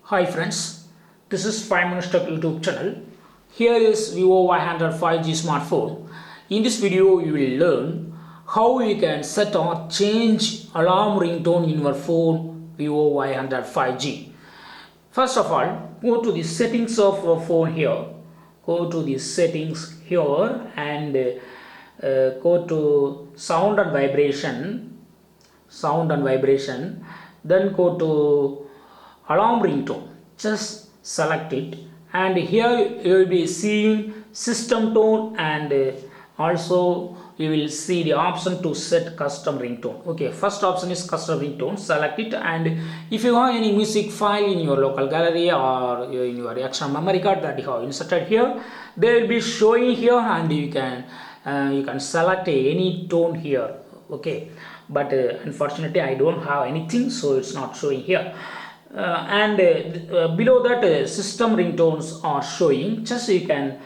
Hi friends, this is 5 Minutes Tech YouTube channel. Here is Vivo Y100 5G smartphone. In this video, you will learn how you can set or change alarm ringtone in your phone Vivo Y100 5G. First of all, go to the settings of your phone here. Go to the settings here and go to sound and vibration. Then go to alarm ringtone, just select it, and here you will be seeing system tone, and also you will see the option to set custom ringtone. Okay, first option is custom ringtone. Select it, and if you have any music file in your local gallery or in your external memory card that you have inserted here, they will be showing here, and you can select any tone here. Okay, but unfortunately I don't have anything, so it's not showing here. And below that, system ringtones are showing. Just you can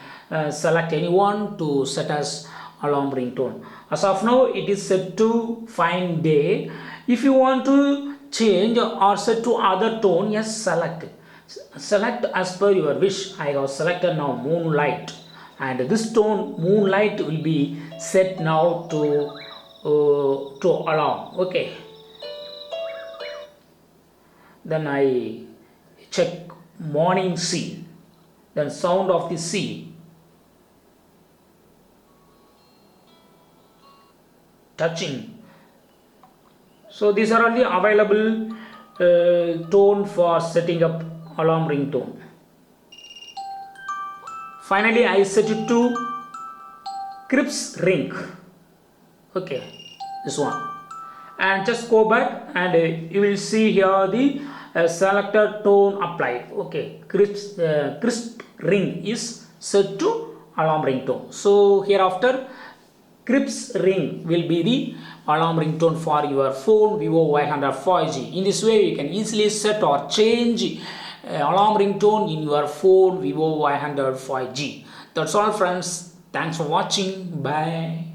select anyone to set as alarm ringtone. As of now, it is set to fine day. If you want to change or set to other tone, yes, select as per your wish. I have selected now moonlight, and this tone moonlight will be set now to alarm. Okay, then I check morning sea, then sound of the sea, touching. So these are all the available tone for setting up alarm ringtone. Finally, I set it to crisp ring. Okay, this one, and just go back, and you will see here the selected tone applied. Okay, crisp ring is set to alarm ringtone. So hereafter, crisp ring will be the alarm ringtone for your phone Vivo Y100 5G. In this way, you can easily set or change alarm ringtone in your phone Vivo Y100 5G. That's all friends. Thanks for watching. Bye.